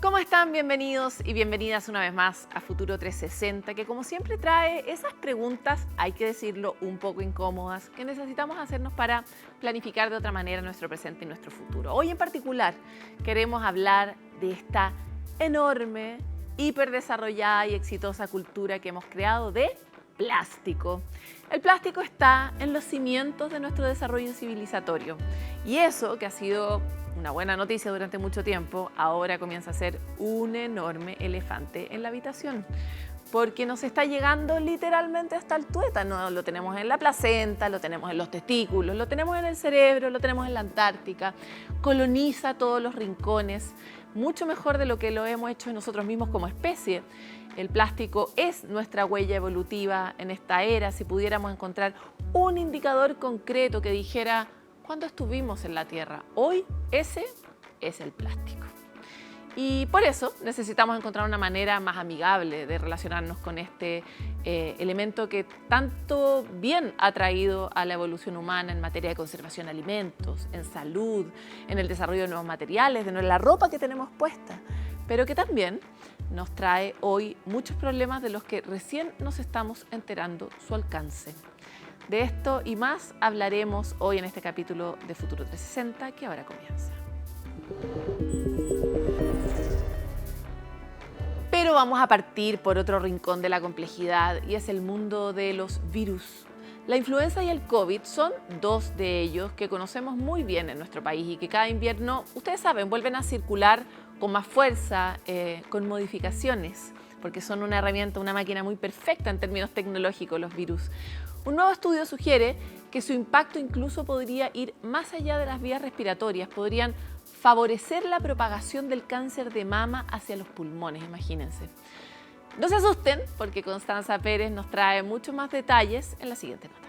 ¿Cómo están? Bienvenidos y bienvenidas una vez más a Futuro 360, que como siempre trae esas preguntas, hay que decirlo, un poco incómodas, que necesitamos hacernos para planificar de otra manera nuestro presente y nuestro futuro. Hoy en particular queremos hablar de esta enorme, hiperdesarrollada y exitosa cultura que hemos creado de plástico. El plástico está en los cimientos de nuestro desarrollo civilizatorio y eso, que ha sido una buena noticia durante mucho tiempo, ahora comienza a ser un enorme elefante en la habitación, porque nos está llegando literalmente hasta el tuétano. Lo tenemos en la placenta, lo tenemos en los testículos, lo tenemos en el cerebro, lo tenemos en la Antártica, coloniza todos los rincones, mucho mejor de lo que lo hemos hecho nosotros mismos como especie. El plástico es nuestra huella evolutiva en esta era. Si pudiéramos encontrar un indicador concreto que dijera ¿cuándo estuvimos en la Tierra? Hoy ese es el plástico. Y por eso necesitamos encontrar una manera más amigable de relacionarnos con este elemento que tanto bien ha traído a la evolución humana en materia de conservación de alimentos, en salud, en el desarrollo de nuevos materiales, de la ropa que tenemos puesta, pero que también nos trae hoy muchos problemas de los que recién nos estamos enterando su alcance. De esto y más hablaremos hoy en este capítulo de Futuro 360 que ahora comienza. Pero vamos a partir por otro rincón de la complejidad y es el mundo de los virus. La influenza y el COVID son dos de ellos que conocemos muy bien en nuestro país y que cada invierno, ustedes saben, vuelven a circular con más fuerza, con modificaciones, porque son una herramienta, una máquina muy perfecta en términos tecnológicos los virus. Un nuevo estudio sugiere que su impacto incluso podría ir más allá de las vías respiratorias, podrían favorecer la propagación del cáncer de mama hacia los pulmones, imagínense. No se asusten, porque Constanza Pérez nos trae muchos más detalles en la siguiente nota.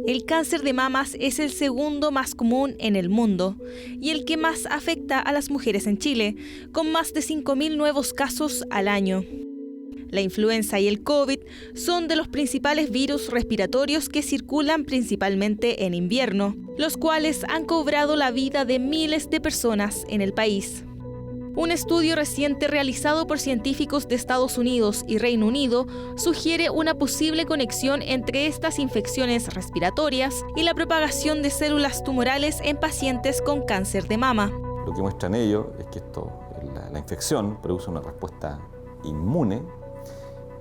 El cáncer de mamas es el segundo más común en el mundo y el que más afecta a las mujeres en Chile, con más de 5.000 nuevos casos al año. La influenza y el COVID son de los principales virus respiratorios que circulan principalmente en invierno, los cuales han cobrado la vida de miles de personas en el país. Un estudio reciente realizado por científicos de Estados Unidos y Reino Unido sugiere una posible conexión entre estas infecciones respiratorias y la propagación de células tumorales en pacientes con cáncer de mama. Lo que muestran ellos es que la infección produce una respuesta inmune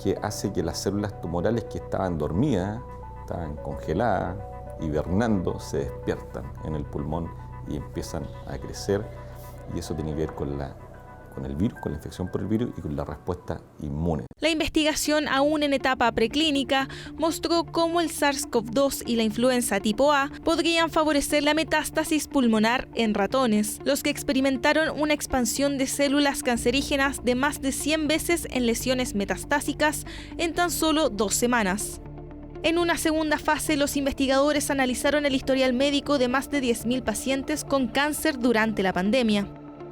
que hace que las células tumorales que estaban dormidas, estaban congeladas, hibernando, se despiertan en el pulmón y empiezan a crecer. Y eso tiene que ver con el virus, con la infección por el virus y con la respuesta inmune. La investigación, aún en etapa preclínica, mostró cómo el SARS-CoV-2 y la influenza tipo A podrían favorecer la metástasis pulmonar en ratones, los que experimentaron una expansión de células cancerígenas de más de 100 veces en lesiones metastásicas en tan solo 2 semanas. En una segunda fase, los investigadores analizaron el historial médico de más de 10.000 pacientes con cáncer durante la pandemia.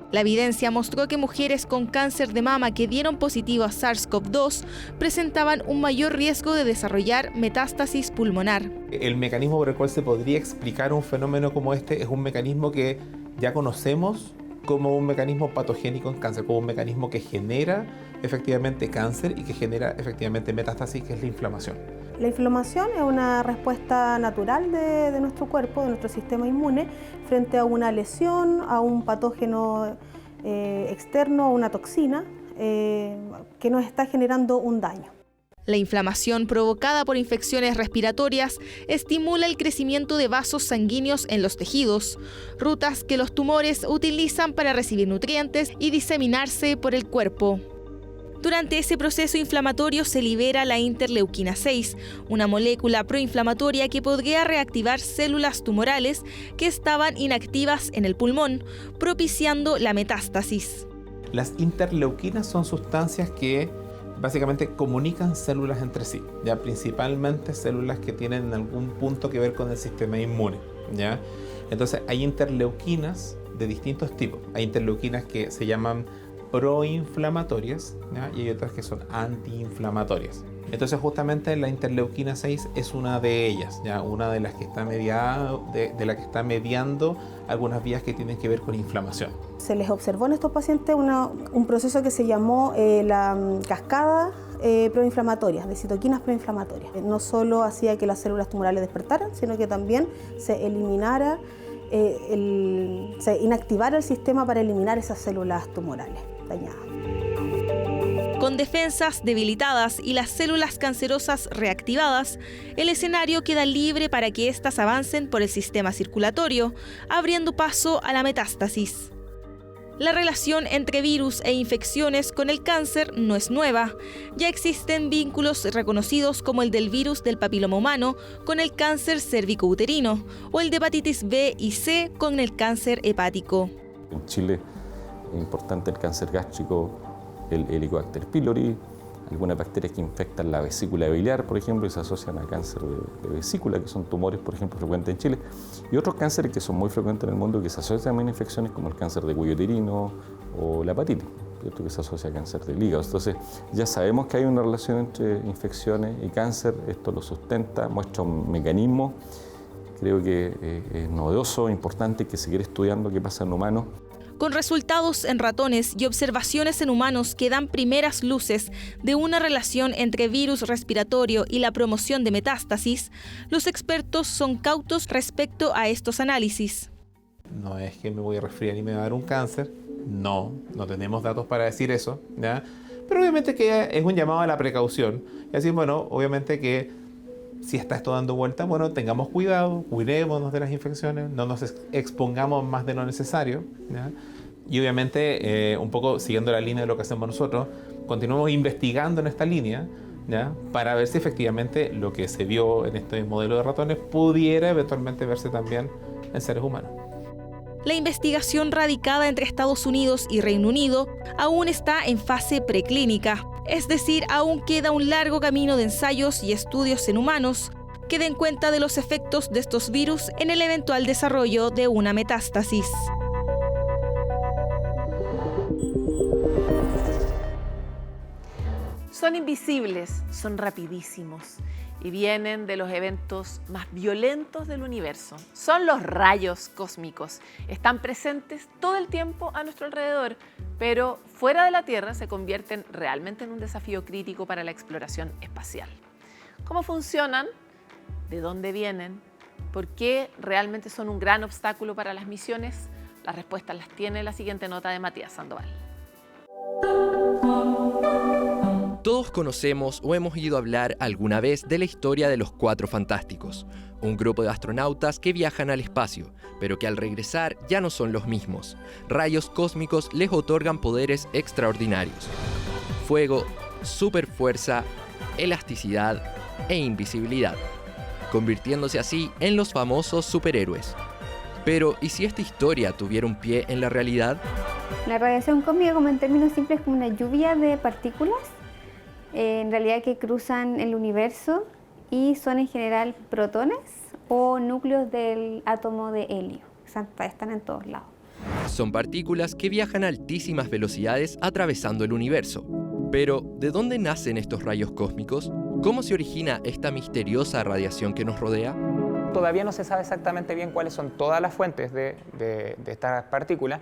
La evidencia mostró que mujeres con cáncer de mama que dieron positivo a SARS-CoV-2 presentaban un mayor riesgo de desarrollar metástasis pulmonar. El mecanismo por el cual se podría explicar un fenómeno como este es un mecanismo que ya conocemos como un mecanismo patogénico en cáncer, como un mecanismo que genera efectivamente cáncer y que genera efectivamente metástasis, que es la inflamación. La inflamación es una respuesta natural de nuestro cuerpo, de nuestro sistema inmune, frente a una lesión, a un patógeno externo, a una toxina que nos está generando un daño. La inflamación provocada por infecciones respiratorias estimula el crecimiento de vasos sanguíneos en los tejidos, rutas que los tumores utilizan para recibir nutrientes y diseminarse por el cuerpo. Durante ese proceso inflamatorio se libera la interleuquina 6, una molécula proinflamatoria que podría reactivar células tumorales que estaban inactivas en el pulmón, propiciando la metástasis. Las interleuquinas son sustancias que básicamente comunican células entre sí, ya principalmente células que tienen algún punto que ver con el sistema inmune, ¿ya? Entonces hay interleuquinas de distintos tipos. Hay interleuquinas que se llaman proinflamatorias, ¿ya? Y hay otras que son antiinflamatorias, Entonces justamente la interleuquina 6 es una de ellas, ¿ya? Una de las que está de la que está mediando algunas vías que tienen que ver con inflamación. Se les observó en estos pacientes un proceso que se llamó la cascada proinflamatoria, de citoquinas proinflamatorias. No solo hacía que las células tumorales despertaran, sino que también se eliminara, se inactivara el sistema para eliminar esas células tumorales dañadas. Con defensas debilitadas y las células cancerosas reactivadas, el escenario queda libre para que éstas avancen por el sistema circulatorio, abriendo paso a la metástasis. La relación entre virus e infecciones con el cáncer no es nueva. Ya existen vínculos reconocidos como el del virus del papiloma humano con el cáncer cérvico-uterino o el de hepatitis B y C con el cáncer hepático. En Chile es importante el cáncer gástrico, el Helicobacter pylori, algunas bacterias que infectan la vesícula biliar, por ejemplo, y se asocian a cáncer de vesícula, que son tumores, por ejemplo, frecuentes en Chile, y otros cánceres que son muy frecuentes en el mundo, que se asocian también a infecciones como el cáncer de cuello uterino o la hepatitis, ¿cierto? Que se asocia a cáncer del hígado. Entonces, ya sabemos que hay una relación entre infecciones y cáncer, esto lo sustenta, muestra un mecanismo, creo que es novedoso, importante, que seguir estudiando qué pasa en humanos. Con resultados en ratones y observaciones en humanos que dan primeras luces de una relación entre virus respiratorio y la promoción de metástasis, los expertos son cautos respecto a estos análisis. No es que me voy a resfriar y me va a dar un cáncer, no tenemos datos para decir eso, ¿ya? Pero obviamente que es un llamado a la precaución. Y así, bueno, obviamente que si está esto dando vuelta, bueno, tengamos cuidado, cuidémonos de las infecciones, no nos expongamos más de lo necesario, ¿ya? Y obviamente, un poco siguiendo la línea de lo que hacemos nosotros, continuamos investigando en esta línea, ¿ya? Para ver si efectivamente lo que se vio en este modelo de ratones pudiera eventualmente verse también en seres humanos. La investigación radicada entre Estados Unidos y Reino Unido aún está en fase preclínica, es decir, aún queda un largo camino de ensayos y estudios en humanos que den cuenta de los efectos de estos virus en el eventual desarrollo de una metástasis. Son invisibles, son rapidísimos y vienen de los eventos más violentos del universo. Son los rayos cósmicos. Están presentes todo el tiempo a nuestro alrededor, pero fuera de la Tierra se convierten realmente en un desafío crítico para la exploración espacial. ¿Cómo funcionan? ¿De dónde vienen? ¿Por qué realmente son un gran obstáculo para las misiones? Las respuestas las tiene la siguiente nota de Matías Sandoval. Todos conocemos o hemos oído hablar alguna vez de la historia de los Cuatro Fantásticos, un grupo de astronautas que viajan al espacio, pero que al regresar ya no son los mismos. Rayos cósmicos les otorgan poderes extraordinarios: fuego, superfuerza, elasticidad e invisibilidad, convirtiéndose así en los famosos superhéroes. Pero, ¿y si esta historia tuviera un pie en la realidad? La radiación cósmica, como en términos simples, es como una lluvia de partículas en realidad que cruzan el universo y son en general protones o núcleos del átomo de helio. Están en todos lados. Son partículas que viajan a altísimas velocidades atravesando el universo. Pero, ¿de dónde nacen estos rayos cósmicos? ¿Cómo se origina esta misteriosa radiación que nos rodea? Todavía no se sabe exactamente bien cuáles son todas las fuentes de estas partículas,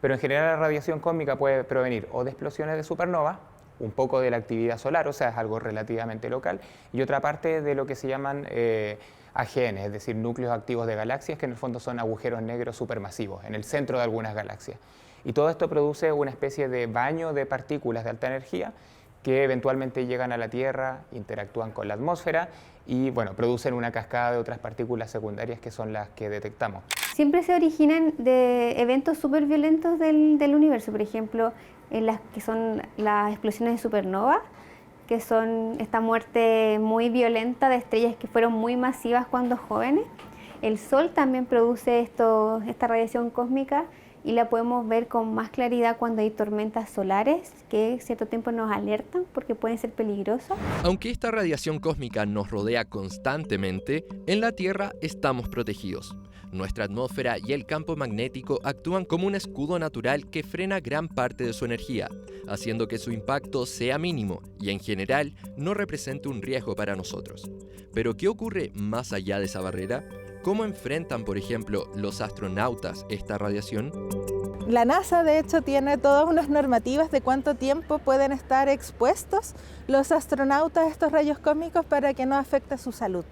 pero en general la radiación cósmica puede provenir o de explosiones de supernova, un poco de la actividad solar, o sea, es algo relativamente local, y otra parte de lo que se llaman AGN, es decir, núcleos activos de galaxias, que en el fondo son agujeros negros supermasivos, en el centro de algunas galaxias. Y todo esto produce una especie de baño de partículas de alta energía que eventualmente llegan a la Tierra, interactúan con la atmósfera y, bueno, producen una cascada de otras partículas secundarias que son las que detectamos. Siempre se originan de eventos súper violentos del universo, por ejemplo, en las que son las explosiones de supernova, que son esta muerte muy violenta de estrellas que fueron muy masivas cuando jóvenes. El Sol también produce esta radiación cósmica y la podemos ver con más claridad cuando hay tormentas solares que cierto tiempo nos alertan porque pueden ser peligrosas. Aunque esta radiación cósmica nos rodea constantemente, en la Tierra estamos protegidos. Nuestra atmósfera y el campo magnético actúan como un escudo natural que frena gran parte de su energía, haciendo que su impacto sea mínimo y en general no represente un riesgo para nosotros. Pero ¿qué ocurre más allá de esa barrera? ¿Cómo enfrentan, por ejemplo, los astronautas esta radiación? La NASA, de hecho, tiene todas unas normativas de cuánto tiempo pueden estar expuestos los astronautas a estos rayos cósmicos para que no afecte su salud.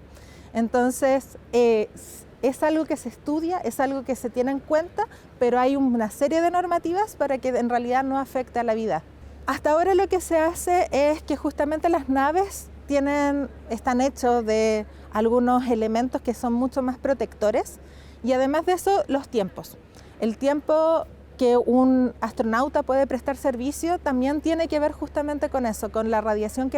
Entonces, es algo que se estudia, es algo que se tiene en cuenta, pero hay una serie de normativas para que en realidad no afecte a la vida. Hasta ahora lo que se hace es que justamente las naves están hechos de algunos elementos que son mucho más protectores y además de eso los tiempos. El tiempo que un astronauta puede prestar servicio también tiene que ver justamente con eso, con la radiación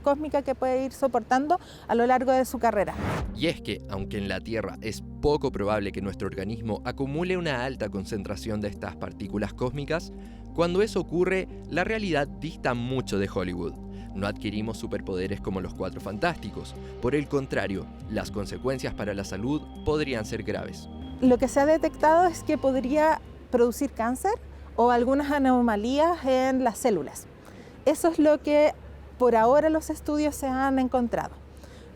cósmica que puede ir soportando a lo largo de su carrera. Y es que, aunque en la Tierra es poco probable que nuestro organismo acumule una alta concentración de estas partículas cósmicas, cuando eso ocurre, la realidad dista mucho de Hollywood. No adquirimos superpoderes como los Cuatro Fantásticos. Por el contrario, las consecuencias para la salud podrían ser graves. Lo que se ha detectado es que podría producir cáncer o algunas anomalías en las células. Eso es lo que por ahora los estudios se han encontrado.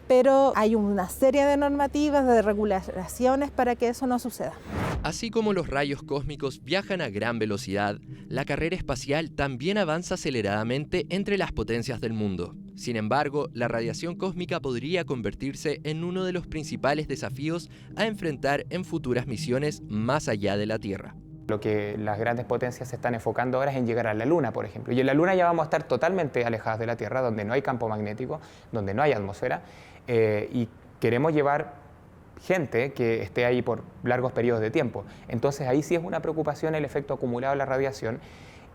Pero hay una serie de normativas, de regulaciones para que eso no suceda. Así como los rayos cósmicos viajan a gran velocidad, la carrera espacial también avanza aceleradamente entre las potencias del mundo. Sin embargo, la radiación cósmica podría convertirse en uno de los principales desafíos a enfrentar en futuras misiones más allá de la Tierra. Lo que las grandes potencias se están enfocando ahora es en llegar a la Luna, por ejemplo. Y en la Luna ya vamos a estar totalmente alejadas de la Tierra, donde no hay campo magnético, donde no hay atmósfera, y queremos llevar gente que esté ahí por largos periodos de tiempo. Entonces ahí sí es una preocupación el efecto acumulado de la radiación,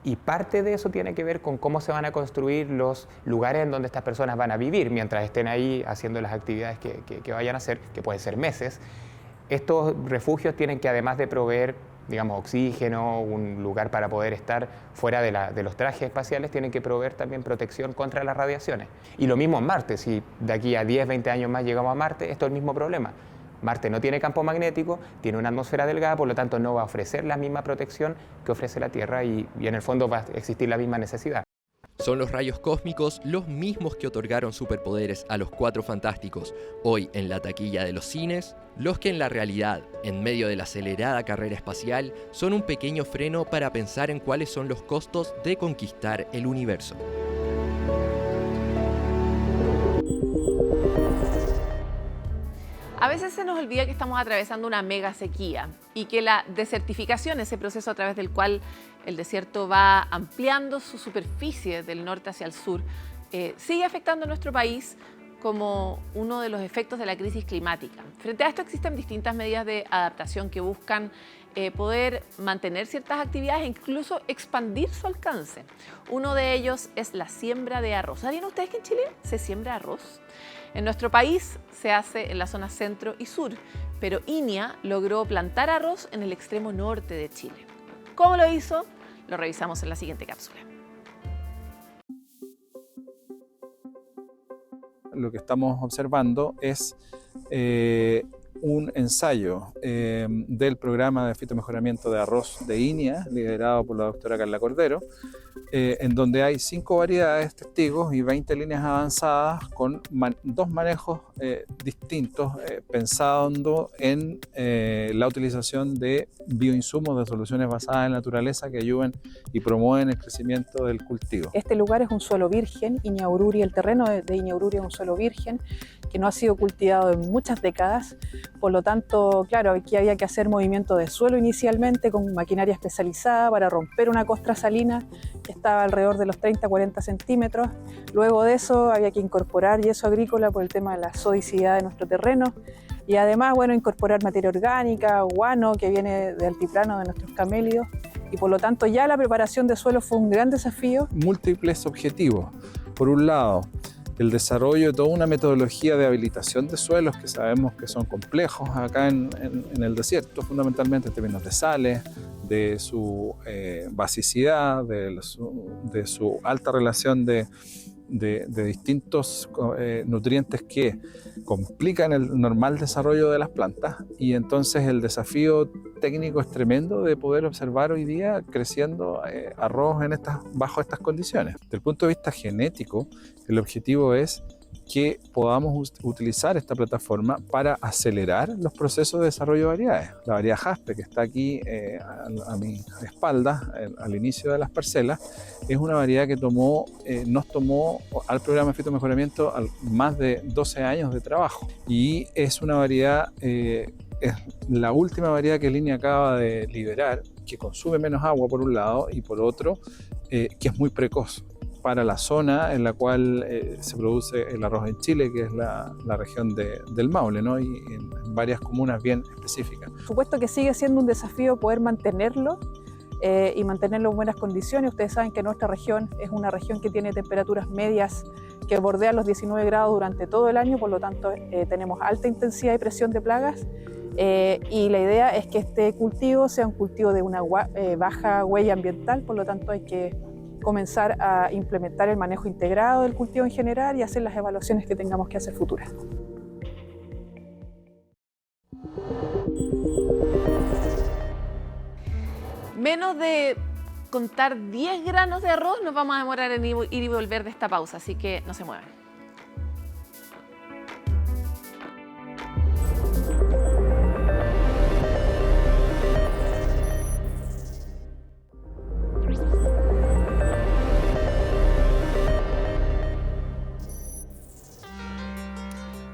y parte de eso tiene que ver con cómo se van a construir los lugares en donde estas personas van a vivir mientras estén ahí haciendo las actividades que vayan a hacer, que pueden ser meses. Estos refugios tienen que, además de proveer, digamos, oxígeno, un lugar para poder estar fuera de los trajes espaciales, tienen que proveer también protección contra las radiaciones. Y lo mismo en Marte, si de aquí a 10, 20 años más llegamos a Marte, esto es el mismo problema. Marte no tiene campo magnético, tiene una atmósfera delgada, por lo tanto no va a ofrecer la misma protección que ofrece la Tierra y en el fondo va a existir la misma necesidad. Son los rayos cósmicos los mismos que otorgaron superpoderes a los Cuatro Fantásticos, hoy en la taquilla de los cines, los que en la realidad, en medio de la acelerada carrera espacial, son un pequeño freno para pensar en cuáles son los costos de conquistar el universo. A veces se nos olvida que estamos atravesando una mega sequía y que la desertificación, ese proceso a través del cual el desierto va ampliando su superficie del norte hacia el sur, sigue afectando a nuestro país como uno de los efectos de la crisis climática. Frente a esto existen distintas medidas de adaptación que buscan poder mantener ciertas actividades e incluso expandir su alcance. Uno de ellos es la siembra de arroz. ¿Sabían ustedes que en Chile se siembra arroz? En nuestro país se hace en la zona centro y sur, pero INEA logró plantar arroz en el extremo norte de Chile. ¿Cómo lo hizo? Lo revisamos en la siguiente cápsula. Lo que estamos observando es un ensayo del programa de fitomejoramiento de arroz de INEA, liderado por la doctora Carla Cordero, en donde hay 5 variedades testigos y 20 líneas avanzadas con 2 manejos distintos, pensando en la utilización de bioinsumos, de soluciones basadas en naturaleza que ayuden y promueven el crecimiento del cultivo. Este lugar es un suelo virgen, Iñaururi, el terreno de Iñaururi es un suelo virgen que no ha sido cultivado en muchas décadas, por lo tanto, claro, aquí había que hacer movimiento de suelo inicialmente con maquinaria especializada para romper una costra salina que estaba alrededor de los 30-40 centímetros. Luego de eso había que incorporar yeso agrícola por el tema de la sodicidad de nuestro terreno y además, bueno, incorporar materia orgánica, guano que viene de altiplano de nuestros camélidos, y por lo tanto ya la preparación de suelo fue un gran desafío. Múltiples objetivos. Por un lado, el desarrollo de toda una metodología de habilitación de suelos que sabemos que son complejos acá en el desierto, fundamentalmente en términos de sales, de su basicidad, de su alta relación de de distintos nutrientes que complican el normal desarrollo de las plantas, y entonces el desafío técnico es tremendo de poder observar hoy día creciendo arroz bajo estas condiciones. Desde el punto de vista genético, el objetivo es que podamos utilizar esta plataforma para acelerar los procesos de desarrollo de variedades. La variedad Jaspe, que está aquí a mi espalda, al inicio de las parcelas, es una variedad que nos tomó al programa de fitomejoramiento más de 12 años de trabajo. Y es una variedad, es la última variedad que Línea acaba de liberar, que consume menos agua por un lado, y por otro, que es muy precoz para la zona en la cual se produce el arroz en Chile, que es la región del Maule, ¿no? Y en varias comunas bien específicas. Por supuesto que sigue siendo un desafío poder mantenerlo y mantenerlo en buenas condiciones. Ustedes saben que nuestra región es una región que tiene temperaturas medias que bordean los 19 grados durante todo el año, por lo tanto tenemos alta intensidad y presión de plagas. Y la idea es que este cultivo sea un cultivo de una baja huella ambiental, por lo tanto hay que comenzar a implementar el manejo integrado del cultivo en general y hacer las evaluaciones que tengamos que hacer futuras. Menos de contar 10 granos de arroz nos vamos a demorar en ir y volver de esta pausa, así que no se muevan.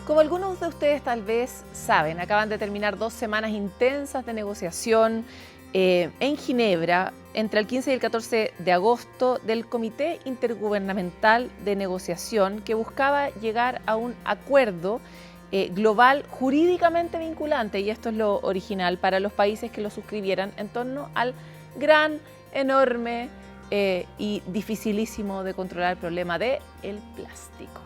Como algunos de ustedes tal vez saben, acaban de terminar 2 semanas intensas de negociación en Ginebra entre el 15 y el 14 de agosto del Comité Intergubernamental de Negociación, que buscaba llegar a un acuerdo global jurídicamente vinculante, y esto es lo original, para los países que lo suscribieran en torno al gran, enorme y dificilísimo de controlar problema del plástico.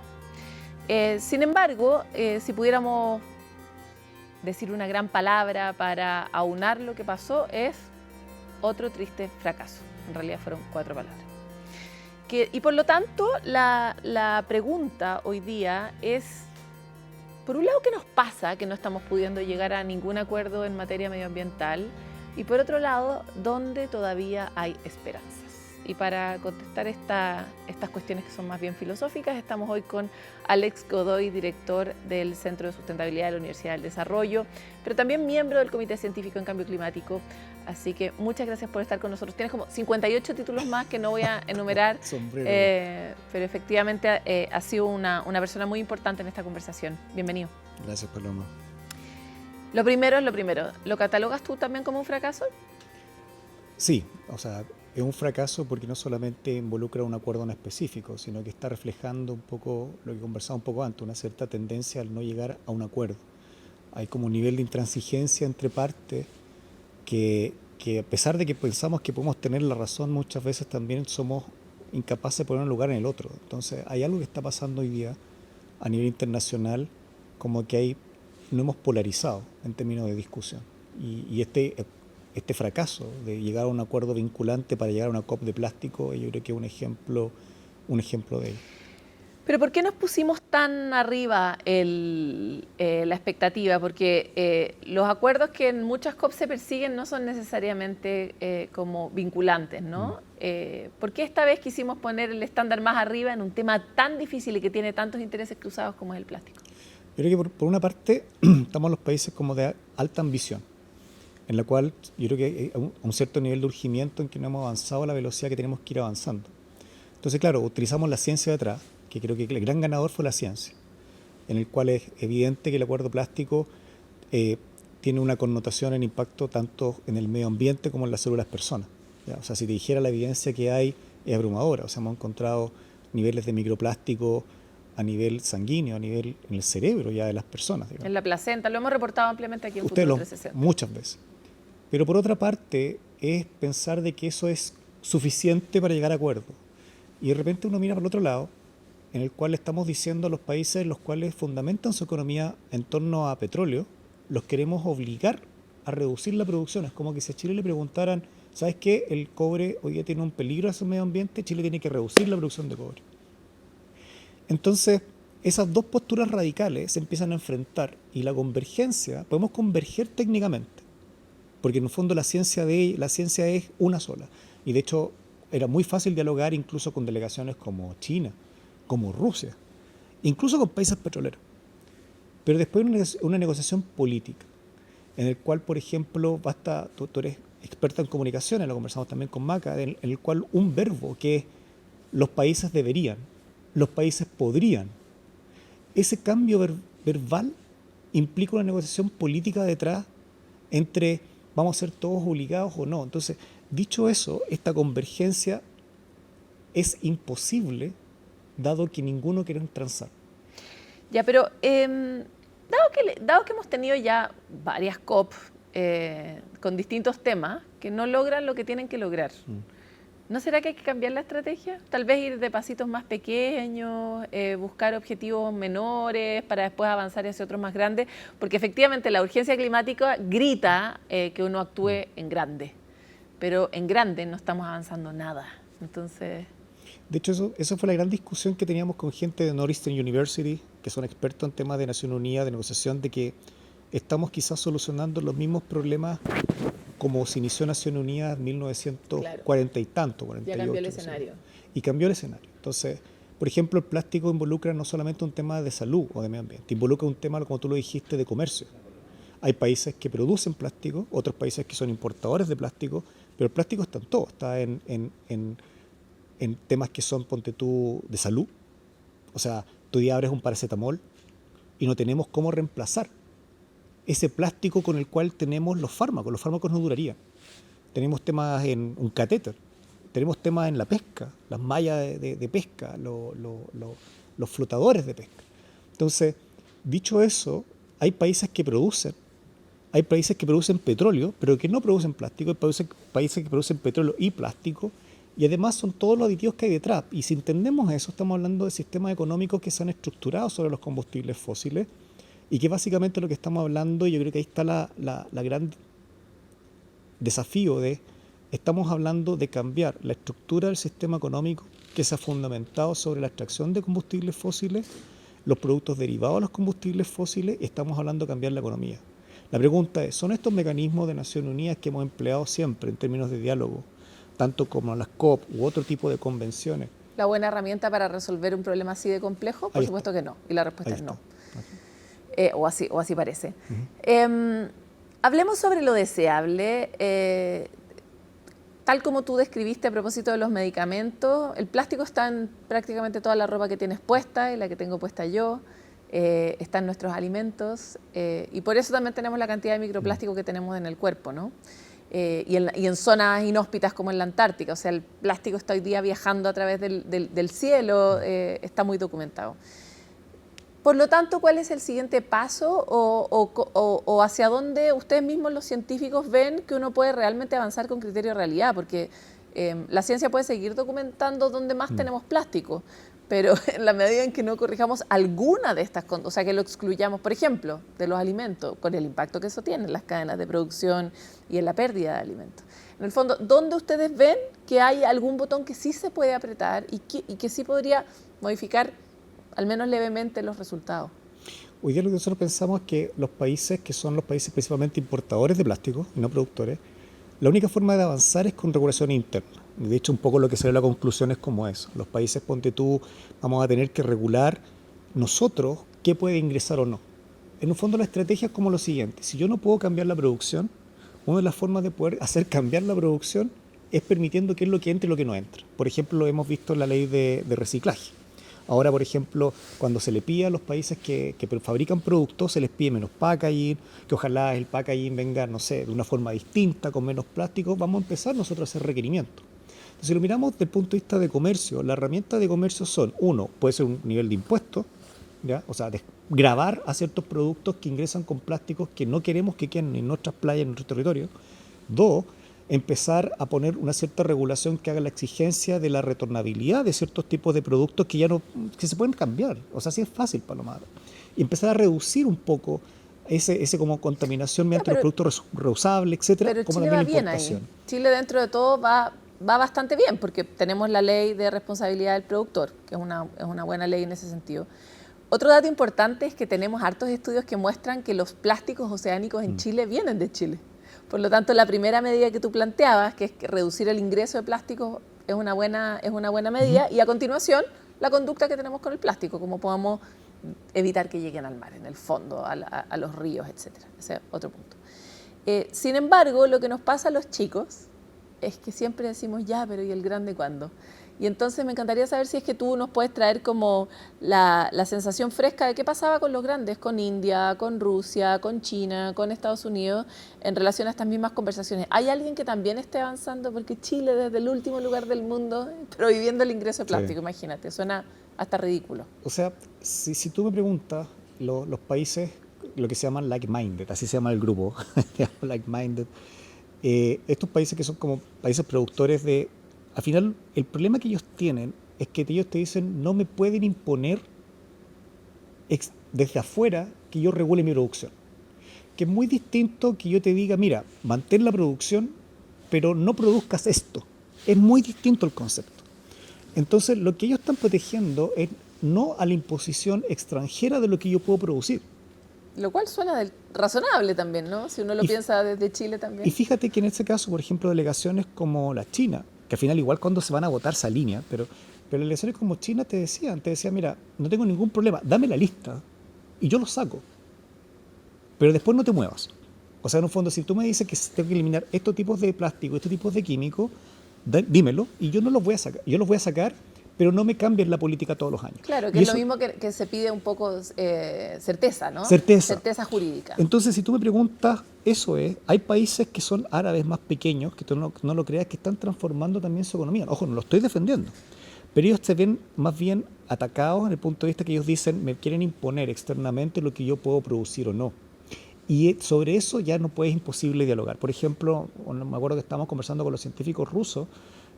Sin embargo, si pudiéramos decir una gran palabra para aunar lo que pasó, es otro triste fracaso. En realidad fueron 4 palabras. Y por lo tanto, la pregunta hoy día es, por un lado, ¿qué nos pasa que no estamos pudiendo llegar a ningún acuerdo en materia medioambiental? Y por otro lado, ¿dónde todavía hay esperanzas? Y para contestar estas cuestiones que son más bien filosóficas, estamos hoy con Alex Godoy, director del Centro de Sustentabilidad de la Universidad del Desarrollo, pero también miembro del Comité Científico en Cambio Climático. Así que muchas gracias por estar con nosotros. Tienes como 58 títulos más que no voy a enumerar, pero efectivamente ha sido una persona muy importante en esta conversación. Bienvenido. Gracias, Paloma. Lo primero es lo primero. ¿Lo catalogas tú también como un fracaso? Sí, o sea, es un fracaso porque no solamente involucra un acuerdo en específico, sino que está reflejando un poco lo que conversaba un poco antes, una cierta tendencia al no llegar a un acuerdo. Hay como un nivel de intransigencia entre partes que a pesar de que pensamos que podemos tener la razón, muchas veces también somos incapaces de poner un lugar en el otro. Entonces hay algo que está pasando hoy día a nivel internacional, como que no hemos polarizado en términos de discusión. Y este fracaso de llegar a un acuerdo vinculante para llegar a una COP de plástico, yo creo que es un ejemplo de ello. Pero ¿por qué nos pusimos tan arriba la expectativa? Porque los acuerdos que en muchas COP se persiguen no son necesariamente como vinculantes, ¿no? ¿Por qué esta vez quisimos poner el estándar más arriba en un tema tan difícil y que tiene tantos intereses cruzados como es el plástico? Yo creo que por una parte estamos los países como de alta ambición, en la cual yo creo que hay un cierto nivel de urgimiento en que no hemos avanzado a la velocidad que tenemos que ir avanzando. Entonces, claro, utilizamos la ciencia de atrás, que creo que el gran ganador fue la ciencia, en el cual es evidente que el acuerdo plástico tiene una connotación en impacto tanto en el medio ambiente como en las células personas, ¿ya? O sea, si te dijera la evidencia que hay, es abrumadora. O sea, hemos encontrado niveles de microplástico a nivel sanguíneo, a nivel en el cerebro ya de las personas, digamos. En la placenta, lo hemos reportado ampliamente aquí en Futuro 360. Muchas veces. Pero por otra parte, es pensar de que eso es suficiente para llegar a acuerdo. Y de repente uno mira por el otro lado, en el cual estamos diciendo a los países los cuales fundamentan su economía en torno a petróleo, los queremos obligar a reducir la producción. Es como que si a Chile le preguntaran, ¿sabes qué? El cobre hoy día tiene un peligro hacia el medio ambiente, Chile tiene que reducir la producción de cobre. Entonces, esas dos posturas radicales se empiezan a enfrentar y la convergencia, podemos converger técnicamente, porque en el fondo la ciencia es una sola. Y de hecho era muy fácil dialogar incluso con delegaciones como China, como Rusia, incluso con países petroleros. Pero después una negociación política, en el cual, por ejemplo, tú eres experta en comunicaciones, lo conversamos también con Maca, en el cual un verbo que es los países deberían, los países podrían, ese cambio verbal implica una negociación política detrás entre vamos a ser todos obligados o no. Entonces, dicho eso, esta convergencia es imposible dado que ninguno quiere transar. Ya, pero dado que hemos tenido ya varias COP con distintos temas que no logran lo que tienen que lograr, ¿no será que hay que cambiar la estrategia? Tal vez ir de pasitos más pequeños, buscar objetivos menores para después avanzar hacia otros más grandes, porque efectivamente la urgencia climática grita que uno actúe en grande, pero en grande no estamos avanzando nada. Entonces... De hecho, eso fue la gran discusión que teníamos con gente de Northeastern University, que son expertos en temas de Naciones Unidas, de negociación, de que estamos quizás solucionando los mismos problemas como se inició Naciones Unidas en 1940 y tanto, 48. Ya cambió el escenario. Y cambió el escenario. Entonces, por ejemplo, el plástico involucra no solamente un tema de salud o de medio ambiente, involucra un tema, como tú lo dijiste, de comercio. Hay países que producen plástico, otros países que son importadores de plástico, pero el plástico está en todo, está en temas que son, ponte tú, de salud. O sea, tú ya abres un paracetamol y no tenemos cómo reemplazar ese plástico con el cual tenemos los fármacos no durarían. Tenemos temas en un catéter, tenemos temas en la pesca, las mallas de pesca, los flotadores de pesca. Entonces, dicho eso, hay países que producen petróleo, pero que no producen plástico, hay países que producen petróleo y plástico, y además son todos los aditivos que hay detrás. Y si entendemos eso, estamos hablando de sistemas económicos que se han estructurado sobre los combustibles fósiles, y que básicamente lo que estamos hablando, y yo creo que ahí está la gran desafío estamos hablando de cambiar la estructura del sistema económico que se ha fundamentado sobre la extracción de combustibles fósiles, los productos derivados de los combustibles fósiles, y estamos hablando de cambiar la economía. La pregunta es, ¿son estos mecanismos de Naciones Unidas que hemos empleado siempre en términos de diálogo, tanto como las COP u otro tipo de convenciones? ¿La buena herramienta para resolver un problema así de complejo? Por supuesto que no, y la respuesta es no. O así parece. Hablemos sobre lo deseable. Tal como tú describiste a propósito de los medicamentos, el plástico está en prácticamente toda la ropa que tienes puesta y la que tengo puesta yo, está en nuestros alimentos, y por eso también tenemos la cantidad de microplástico que tenemos en el cuerpo, ¿no? Y en zonas inhóspitas como en la Antártica. O sea, el plástico está hoy día viajando a través del cielo, está muy documentado. Por lo tanto, ¿cuál es el siguiente paso o hacia dónde ustedes mismos los científicos ven que uno puede realmente avanzar con criterio de realidad? Porque la ciencia puede seguir documentando dónde más tenemos plástico, pero en la medida en que no corrijamos alguna de estas cosas, o sea, que lo excluyamos, por ejemplo, de los alimentos, con el impacto que eso tiene en las cadenas de producción y en la pérdida de alimentos. En el fondo, ¿dónde ustedes ven que hay algún botón que sí se puede apretar y que sí podría modificar al menos levemente los resultados? Hoy día lo que nosotros pensamos es que los países que son los países principalmente importadores de plástico y no productores, la única forma de avanzar es con regulación interna. De hecho, un poco lo que sale a la conclusión es como eso. Los países, ponte tú, vamos a tener que regular nosotros qué puede ingresar o no. En un fondo la estrategia es como lo siguiente. Si yo no puedo cambiar la producción, una de las formas de poder hacer cambiar la producción es permitiendo qué es lo que entra y lo que no entra. Por ejemplo, lo hemos visto en la ley de reciclaje. Ahora, por ejemplo, cuando se le pide a los países que fabrican productos, se les pide menos packaging, que ojalá el packaging venga, no sé, de una forma distinta, con menos plástico, vamos a empezar nosotros a hacer requerimientos. Entonces, si lo miramos desde el punto de vista de comercio, las herramientas de comercio son, uno, puede ser un nivel de impuestos, ¿ya? O sea, de gravar a ciertos productos que ingresan con plásticos que no queremos que queden en nuestras playas, en nuestro territorio. Dos, empezar a poner una cierta regulación que haga la exigencia de la retornabilidad de ciertos tipos de productos que se pueden cambiar. O sea, sí es fácil, Palomar. Y empezar a reducir un poco ese como contaminación mediante los productos reusables, etcétera, pero como Chile también va la bien importación. ahí. Chile, dentro de todo, va va bastante bien, porque tenemos la ley de responsabilidad del productor, que es una buena ley en ese sentido. Otro dato importante es que tenemos hartos estudios que muestran que los plásticos oceánicos en Chile vienen de Chile. Por lo tanto, la primera medida que tú planteabas, que es que reducir el ingreso de plásticos, es una buena medida. Y a continuación, la conducta que tenemos con el plástico, cómo podamos evitar que lleguen al mar, en el fondo, a los ríos, etc. Ese es otro punto. Sin embargo, lo que nos pasa a los chicos es que siempre decimos, ya, pero ¿y el grande cuándo? Y entonces me encantaría saber si es que tú nos puedes traer como la sensación fresca de qué pasaba con los grandes, con India, con Rusia, con China, con Estados Unidos, en relación a estas mismas conversaciones. ¿Hay alguien que también esté avanzando? Porque Chile, desde el último lugar del mundo, prohibiendo el ingreso de plástico, imagínate, suena hasta ridículo. O sea, si tú me preguntas, los países, lo que se llaman like-minded, así se llama el grupo, like-minded, estos países que son como países productores de... Al final, el problema que ellos tienen es que ellos te dicen, no me pueden imponer desde afuera que yo regule mi producción. Que es muy distinto que yo te diga, mira, mantén la producción, pero no produzcas esto. Es muy distinto el concepto. Entonces, lo que ellos están protegiendo es no a la imposición extranjera de lo que yo puedo producir. Lo cual suena razonable también, ¿no? Si uno lo piensa desde Chile también. Y fíjate que en este caso, por ejemplo, delegaciones como la China, que al final igual cuando se van a votar se alinea, pero delegaciones como China te decían, mira, no tengo ningún problema, dame la lista y yo lo saco, pero después no te muevas. O sea, en un fondo, si tú me dices que tengo que eliminar estos tipos de plástico, estos tipos de químicos, dímelo y yo no los voy a sacar. Yo los voy a sacar, pero no me cambien la política todos los años. Claro, que es lo mismo que se pide un poco certeza, ¿no? Certeza jurídica. Entonces, si tú me preguntas, eso es, hay países que son árabes más pequeños, que tú no lo creas, que están transformando también su economía. Ojo, no lo estoy defendiendo, pero ellos se ven más bien atacados en el punto de vista que ellos dicen, me quieren imponer externamente lo que yo puedo producir o no. Y sobre eso ya no puedes, imposible dialogar. Por ejemplo, me acuerdo que estábamos conversando con los científicos rusos,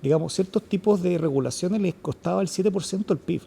digamos, ciertos tipos de regulaciones les costaba el 7% del PIB.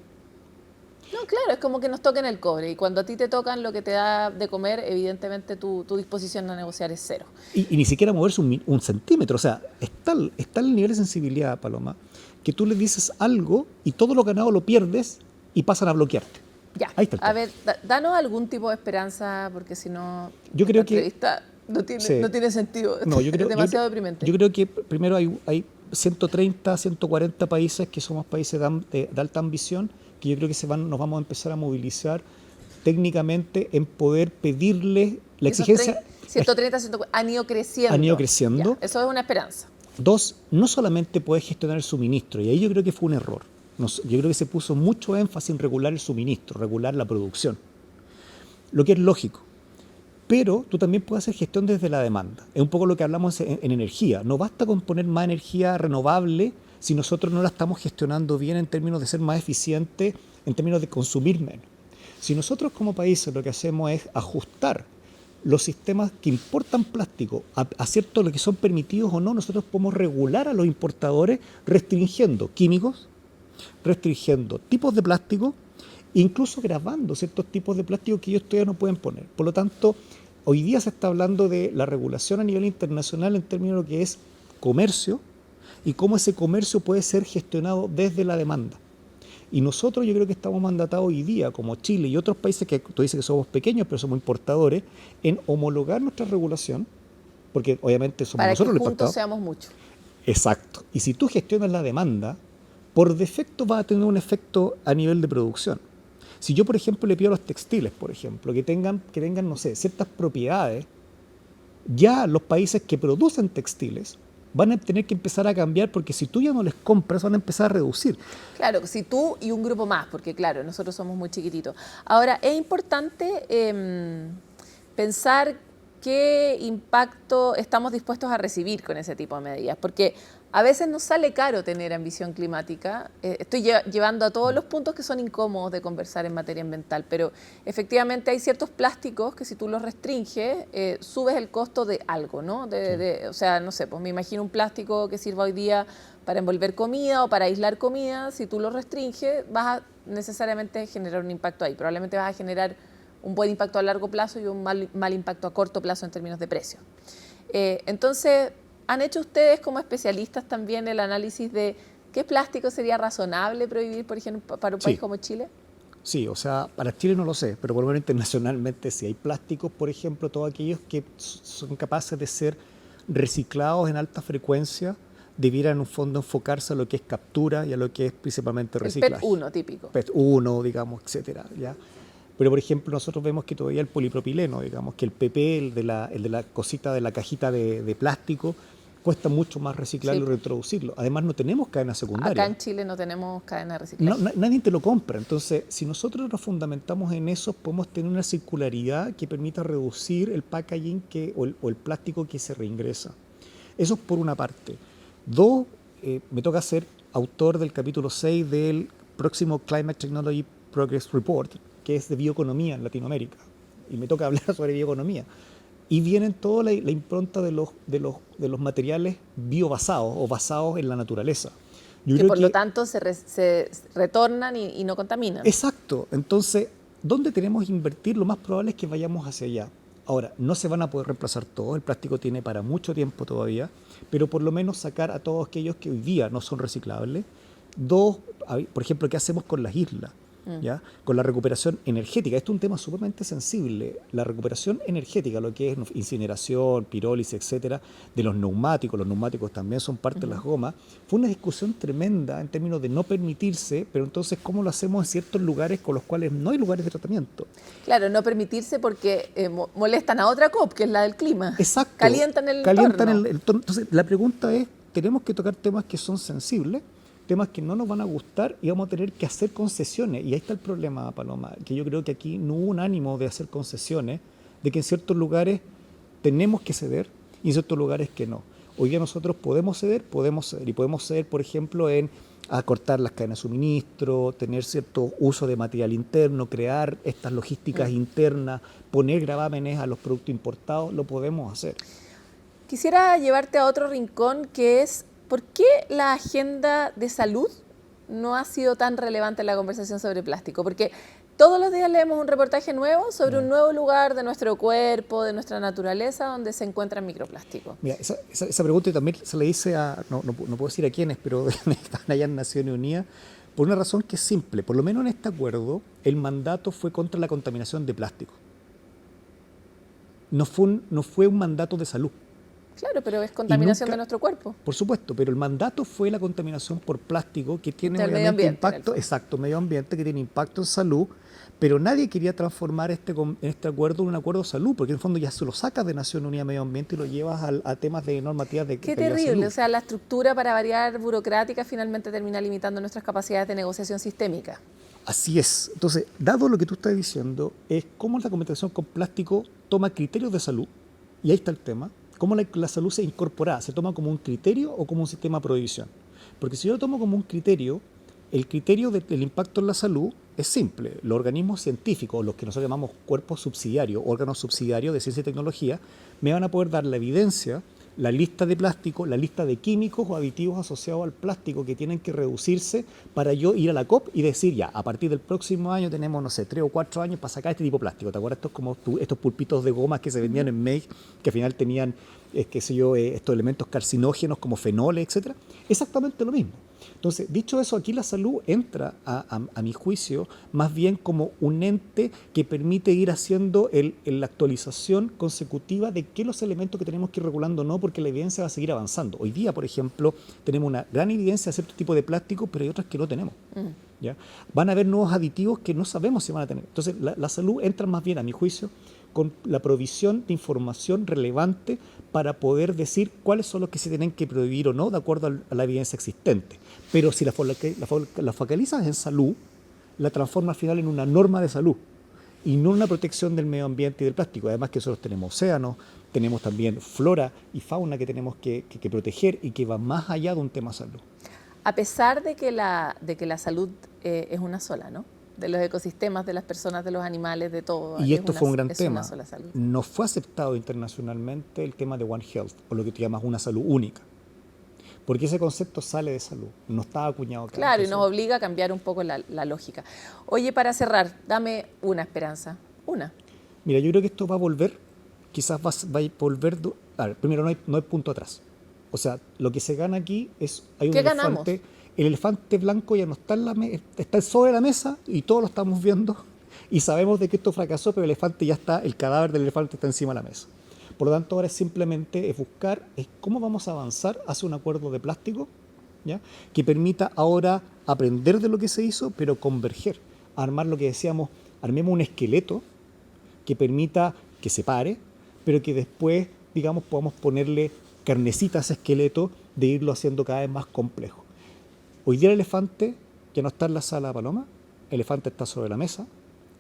No, claro, es como que nos toquen el cobre y cuando a ti te tocan lo que te da de comer, evidentemente tu disposición a negociar es cero. Y ni siquiera moverse un centímetro, o sea, está el nivel de sensibilidad, Paloma, que tú le dices algo y todo lo ganado lo pierdes y pasan a bloquearte. Ya, ahí está el a ver, danos algún tipo de esperanza, porque si no, yo creo que entrevista no tiene sentido, no, es demasiado deprimente. Yo creo que primero hay 130, 140 países que somos países de alta ambición, que yo creo que nos vamos a empezar a movilizar técnicamente en poder pedirle la exigencia. 130, 140, han ido creciendo. Ya, eso es una esperanza. 2, no solamente puedes gestionar el suministro, y ahí yo creo que fue un error. Yo creo que se puso mucho énfasis en regular el suministro, regular la producción, lo que es lógico. Pero tú también puedes hacer gestión desde la demanda. Es un poco lo que hablamos en energía. No basta con poner más energía renovable si nosotros no la estamos gestionando bien en términos de ser más eficientes, en términos de consumir menos. Si nosotros como países lo que hacemos es ajustar los sistemas que importan plástico a cierto lo que son permitidos o no, nosotros podemos regular a los importadores restringiendo químicos, restringiendo tipos de plástico, incluso grabando ciertos tipos de plástico que ellos todavía no pueden poner. Por lo tanto, hoy día se está hablando de la regulación a nivel internacional en términos de lo que es comercio y cómo ese comercio puede ser gestionado desde la demanda. Y nosotros yo creo que estamos mandatados hoy día, como Chile y otros países que tú dices que somos pequeños, pero somos importadores, en homologar nuestra regulación, porque obviamente somos nosotros los importadores. Para que juntos seamos muchos. Exacto. Y si tú gestionas la demanda, por defecto va a tener un efecto a nivel de producción. Si yo, por ejemplo, le pido a los textiles, por ejemplo, que tengan, no sé, ciertas propiedades, ya los países que producen textiles van a tener que empezar a cambiar, porque si tú ya no les compras, van a empezar a reducir. Claro, si tú y un grupo más, porque claro, nosotros somos muy chiquititos. Ahora, es importante pensar qué impacto estamos dispuestos a recibir con ese tipo de medidas, porque a veces nos sale caro tener ambición climática. Estoy llevando a todos los puntos que son incómodos de conversar en materia ambiental, pero efectivamente hay ciertos plásticos que si tú los restringes, subes el costo de algo, ¿no? O sea, no sé, pues me imagino un plástico que sirva hoy día para envolver comida o para aislar comida. Si tú lo restringes, vas a necesariamente generar un impacto ahí. Probablemente vas a generar un buen impacto a largo plazo y un mal impacto a corto plazo en términos de precio. Entonces, ¿Han hecho ustedes como especialistas también el análisis de qué plástico sería razonable prohibir, por ejemplo, para un país como Chile? Sí, o sea, para Chile no lo sé, pero por lo menos internacionalmente sí. Hay plásticos, por ejemplo, todos aquellos que son capaces de ser reciclados en alta frecuencia, debieran en un fondo enfocarse a lo que es captura y a lo que es principalmente reciclaje. El PET-1 típico. PET-1, digamos, etcétera, ¿ya? Pero, por ejemplo, nosotros vemos que todavía el polipropileno, digamos, que el PP, el de la cosita de la cajita de plástico, cuesta mucho más reciclarlo y reintroducirlo. Además, no tenemos cadena secundaria. Acá en Chile no tenemos cadena de reciclaje. Nadie te lo compra. Entonces, si nosotros nos fundamentamos en eso, podemos tener una circularidad que permita reducir el packaging o el plástico que se reingresa. Eso es por una parte. Dos, me toca ser autor del capítulo 6 del próximo Climate Technology Progress Report, que es de bioeconomía en Latinoamérica. Y me toca hablar sobre bioeconomía. Y vienen toda la impronta de los materiales biobasados o basados en la naturaleza. Yo que por lo tanto se retornan y no contaminan. Exacto. Entonces, ¿dónde tenemos que invertir? Lo más probable es que vayamos hacia allá. Ahora, no se van a poder reemplazar todos, el plástico tiene para mucho tiempo todavía, pero por lo menos sacar a todos aquellos que hoy día no son reciclables. Dos, por ejemplo, ¿qué hacemos con las islas? ¿Ya? Con la recuperación energética. Esto es un tema sumamente sensible. La recuperación energética, lo que es incineración, pirólisis, etcétera, de los neumáticos también son parte de las gomas, fue una discusión tremenda en términos de no permitirse, pero entonces ¿cómo lo hacemos en ciertos lugares con los cuales no hay lugares de tratamiento? Claro, no permitirse porque molestan a otra COP, que es la del clima. Exacto. Calientan el entorno. Entonces, la pregunta es, tenemos que tocar temas que son sensibles, temas que no nos van a gustar y vamos a tener que hacer concesiones. Y ahí está el problema, Paloma, que yo creo que aquí no hubo un ánimo de hacer concesiones, de que en ciertos lugares tenemos que ceder y en ciertos lugares que no. Hoy día nosotros podemos ceder y podemos ceder, por ejemplo, en acortar las cadenas de suministro, tener cierto uso de material interno, crear estas logísticas internas, poner gravámenes a los productos importados, lo podemos hacer. Quisiera llevarte a otro rincón que es ¿por qué la agenda de salud no ha sido tan relevante en la conversación sobre plástico? Porque todos los días leemos un reportaje nuevo sobre un nuevo lugar de nuestro cuerpo, de nuestra naturaleza, donde se encuentran microplásticos. Mira, esa pregunta también se le hice no puedo decir a quiénes, pero están allá en Naciones Unidas, por una razón que es simple. Por lo menos en este acuerdo, el mandato fue contra la contaminación de plástico. No fue un mandato de salud. Claro, pero es contaminación de nuestro cuerpo. Por supuesto, pero el mandato fue la contaminación por plástico, que tiene del obviamente impacto, medio ambiente, que tiene impacto en salud, pero nadie quería transformar este acuerdo en un acuerdo de salud, porque en el fondo ya se lo sacas de Naciones Unidas Medio Ambiente y lo llevas a temas de normativas de Qué terrible, o sea, la estructura para variar burocrática finalmente termina limitando nuestras capacidades de negociación sistémica. Así es. Entonces, dado lo que tú estás diciendo, es cómo la contaminación con plástico toma criterios de salud, y ahí está el tema. ¿Cómo la salud se incorpora? ¿Se toma como un criterio o como un sistema de prohibición? Porque si yo lo tomo como un criterio, el criterio del impacto en la salud es simple. Los organismos científicos, los que nosotros llamamos cuerpos subsidiarios, órganos subsidiarios de ciencia y tecnología, me van a poder dar la evidencia, la lista de plástico, la lista de químicos o aditivos asociados al plástico que tienen que reducirse para yo ir a la COP y decir, ya, a partir del próximo año tenemos, no sé, 3 o 4 años para sacar este tipo de plástico. ¿Te acuerdas? Estos pulpitos de gomas que se vendían en May, que al final tenían, estos elementos carcinógenos como fenoles, etcétera. Exactamente lo mismo. Entonces, dicho eso, aquí la salud entra, a mi juicio, más bien como un ente que permite ir haciendo la actualización consecutiva de qué los elementos que tenemos que ir regulando o no, porque la evidencia va a seguir avanzando. Hoy día, por ejemplo, tenemos una gran evidencia de cierto tipo de plástico, pero hay otras que no tenemos. ¿Ya? Van a haber nuevos aditivos que no sabemos si van a tener. Entonces, la salud entra más bien, a mi juicio, con la provisión de información relevante para poder decir cuáles son los que se tienen que prohibir o no de acuerdo a la evidencia existente. Pero si la focalizas en salud, la transforma al final en una norma de salud y no una protección del medio ambiente y del plástico. Además que nosotros tenemos océanos, tenemos también flora y fauna que tenemos que proteger y que va más allá de un tema salud. A pesar de que la salud es una sola, ¿no? De los ecosistemas, de las personas, de los animales, de todo. Y esto fue un gran tema. No fue aceptado internacionalmente el tema de One Health, o lo que tú llamas una salud única. Porque ese concepto sale de salud, no está acuñado acá. Claro, y nos obliga a cambiar un poco la lógica. Oye, para cerrar, dame una esperanza, una. Mira, yo creo que esto va a volver, quizás va a volver, primero no hay punto atrás. O sea, lo que se gana aquí es, hay un ¿Qué elefante, ganamos? el elefante blanco ya no está en la está sobre la mesa y todos lo estamos viendo y sabemos de que esto fracasó, pero el elefante ya está, el cadáver del elefante está encima de la mesa. Por lo tanto, ahora simplemente es buscar cómo vamos a avanzar hacia un acuerdo de plástico, ¿ya?, que permita ahora aprender de lo que se hizo, pero converger, armar lo que decíamos, armemos un esqueleto que permita que se pare, pero que después, digamos, podamos ponerle carnecita a ese esqueleto de irlo haciendo cada vez más complejo. Hoy día el elefante ya no está en la sala Paloma, el elefante está sobre la mesa,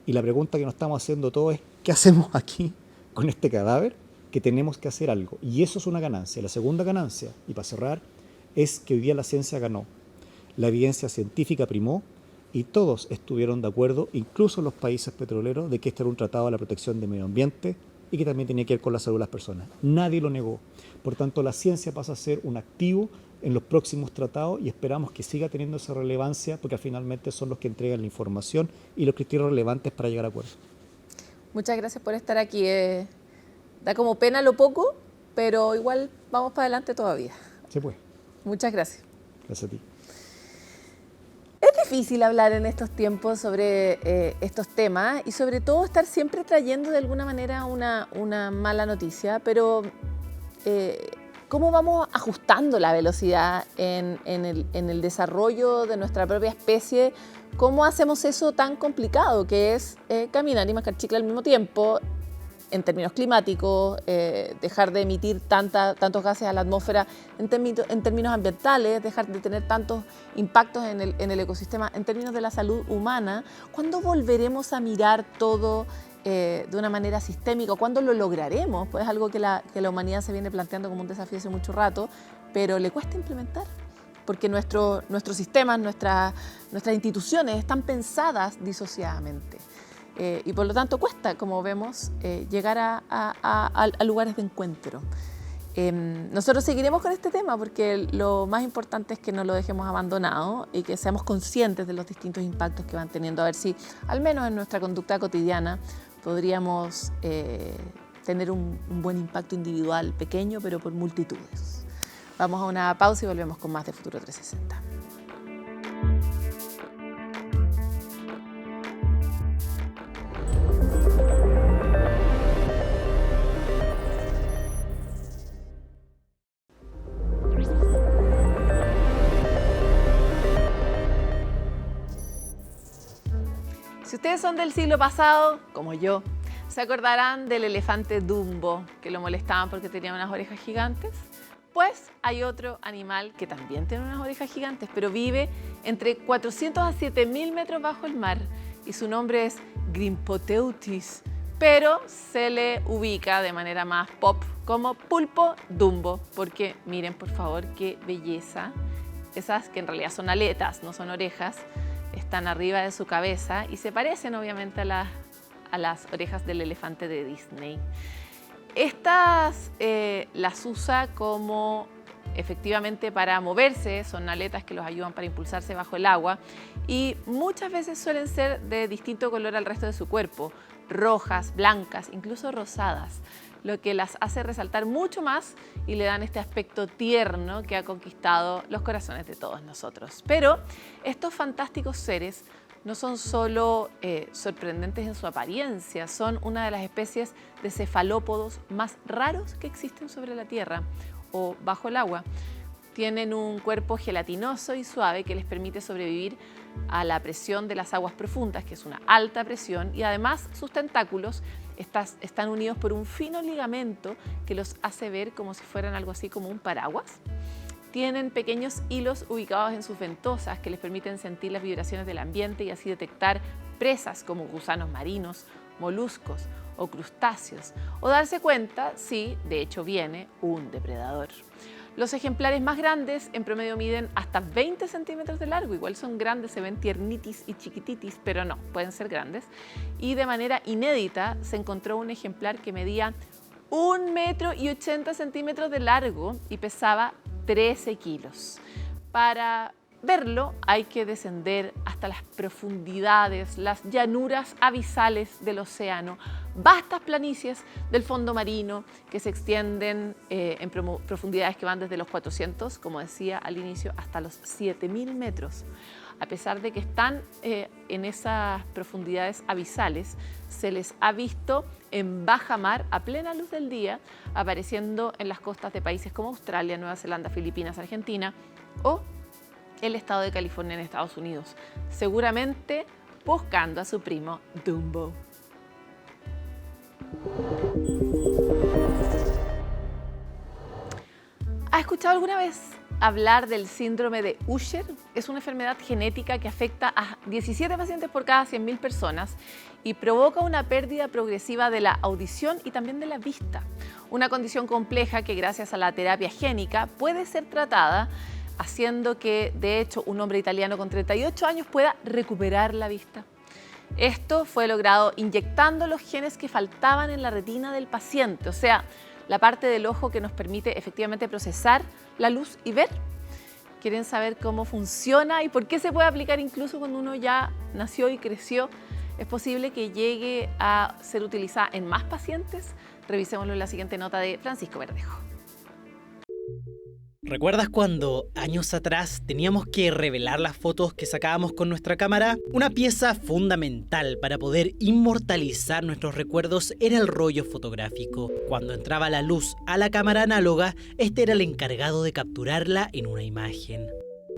y la pregunta que nos estamos haciendo todos es, ¿qué hacemos aquí con este cadáver? Que tenemos que hacer algo. Y eso es una ganancia. La segunda ganancia, y para cerrar, es que hoy día la ciencia ganó. La evidencia científica primó y todos estuvieron de acuerdo, incluso los países petroleros, de que este era un tratado de la protección del medio ambiente y que también tenía que ver con la salud de las personas. Nadie lo negó. Por tanto, la ciencia pasa a ser un activo en los próximos tratados y esperamos que siga teniendo esa relevancia porque finalmente son los que entregan la información y los criterios relevantes para llegar a acuerdos. Muchas gracias por estar aquí. Da como pena lo poco, pero igual vamos para adelante todavía. Se puede. Muchas gracias. Gracias a ti. Es difícil hablar en estos tiempos sobre estos temas y sobre todo estar siempre trayendo de alguna manera una mala noticia, pero ¿cómo vamos ajustando la velocidad en el desarrollo de nuestra propia especie? ¿Cómo hacemos eso tan complicado que es caminar y mascar chicle al mismo tiempo? En términos climáticos, dejar de emitir tantos gases a la atmósfera, en términos ambientales, dejar de tener tantos impactos en el ecosistema, en términos de la salud humana. ¿Cuándo volveremos a mirar todo de una manera sistémica? ¿Cuándo lo lograremos? Pues es algo que la humanidad se viene planteando como un desafío hace mucho rato, pero le cuesta implementar, porque nuestros sistemas, nuestras instituciones están pensadas disociadamente. Y por lo tanto cuesta, como vemos, llegar a lugares de encuentro. Nosotros seguiremos con este tema porque lo más importante es que no lo dejemos abandonado y que seamos conscientes de los distintos impactos que van teniendo, a ver si al menos en nuestra conducta cotidiana podríamos tener un buen impacto individual, pequeño, pero por multitudes. Vamos a una pausa y volvemos con más de Futuro 360. Si ustedes son del siglo pasado, como yo, se acordarán del elefante Dumbo, que lo molestaban porque tenía unas orejas gigantes. Pues hay otro animal que también tiene unas orejas gigantes, pero vive entre 400 a 7.000 metros bajo el mar y su nombre es Grimpoteuthis, pero se le ubica de manera más pop como Pulpo Dumbo, porque miren por favor qué belleza, esas que en realidad son aletas, no son orejas, están arriba de su cabeza y se parecen obviamente a las orejas del elefante de Disney. Estas las usa como efectivamente para moverse, son aletas que los ayudan para impulsarse bajo el agua y muchas veces suelen ser de distinto color al resto de su cuerpo, rojas, blancas, incluso rosadas, lo que las hace resaltar mucho más y le dan este aspecto tierno que ha conquistado los corazones de todos nosotros. Pero estos fantásticos seres no son solo sorprendentes en su apariencia, son una de las especies de cefalópodos más raros que existen sobre la Tierra o bajo el agua. Tienen un cuerpo gelatinoso y suave que les permite sobrevivir a la presión de las aguas profundas, que es una alta presión, y además sus tentáculos están unidos por un fino ligamento que los hace ver como si fueran algo así como un paraguas. Tienen pequeños hilos ubicados en sus ventosas que les permiten sentir las vibraciones del ambiente y así detectar presas como gusanos marinos, moluscos o crustáceos, o darse cuenta si de hecho viene un depredador. Los ejemplares más grandes en promedio miden hasta 20 centímetros de largo, igual son grandes, se ven tiernitis y chiquititis, pero no, pueden ser grandes. Y de manera inédita se encontró un ejemplar que medía 1,80 m de largo y pesaba 13 kilos. Para verlo hay que descender hasta hasta las profundidades, las llanuras abisales del océano, vastas planicies del fondo marino que se extienden en profundidades que van desde los 400, como decía al inicio, hasta los 7.000 metros. A pesar de que están en esas profundidades abisales, se les ha visto en baja mar a plena luz del día, apareciendo en las costas de países como Australia, Nueva Zelanda, Filipinas, Argentina o el estado de California en Estados Unidos, seguramente buscando a su primo Dumbo. ¿Has escuchado alguna vez hablar del síndrome de Usher? Es una enfermedad genética que afecta a 17 pacientes por cada 100.000 personas y provoca una pérdida progresiva de la audición y también de la vista. Una condición compleja que gracias a la terapia génica puede ser tratada, haciendo que, de hecho, un hombre italiano con 38 años pueda recuperar la vista. Esto fue logrado inyectando los genes que faltaban en la retina del paciente, o sea, la parte del ojo que nos permite efectivamente procesar la luz y ver. ¿Quieren saber cómo funciona y por qué se puede aplicar incluso cuando uno ya nació y creció? ¿Es posible que llegue a ser utilizada en más pacientes? Revisémoslo en la siguiente nota de Francisco Verdejo. ¿Recuerdas cuando, años atrás, teníamos que revelar las fotos que sacábamos con nuestra cámara? Una pieza fundamental para poder inmortalizar nuestros recuerdos era el rollo fotográfico. Cuando entraba la luz a la cámara análoga, este era el encargado de capturarla en una imagen.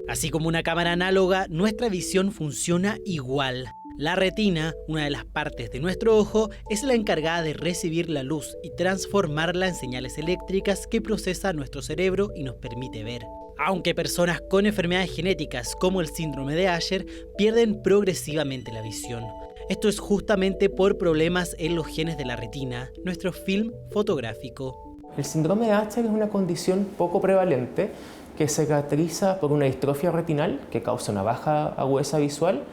Así como una cámara análoga, nuestra visión funciona igual. La retina, una de las partes de nuestro ojo, es la encargada de recibir la luz y transformarla en señales eléctricas que procesa nuestro cerebro y nos permite ver. Aunque personas con enfermedades genéticas como el síndrome de Usher pierden progresivamente la visión. Esto es justamente por problemas en los genes de la retina, nuestro film fotográfico. El síndrome de Usher es una condición poco prevalente que se caracteriza por una distrofia retinal que causa una baja agudeza visual,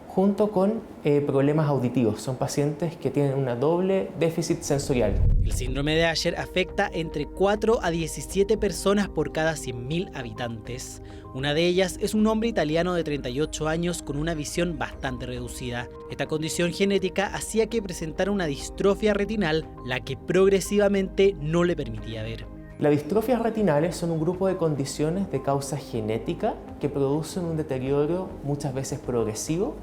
junto con problemas auditivos. Son pacientes que tienen una doble déficit sensorial. El síndrome de Usher afecta entre 4 a 17 personas por cada 100.000 habitantes. Una de ellas es un hombre italiano de 38 años con una visión bastante reducida. Esta condición genética hacía que presentara una distrofia retinal, la que progresivamente no le permitía ver. Las distrofias retinales son un grupo de condiciones de causa genética que producen un deterioro muchas veces progresivo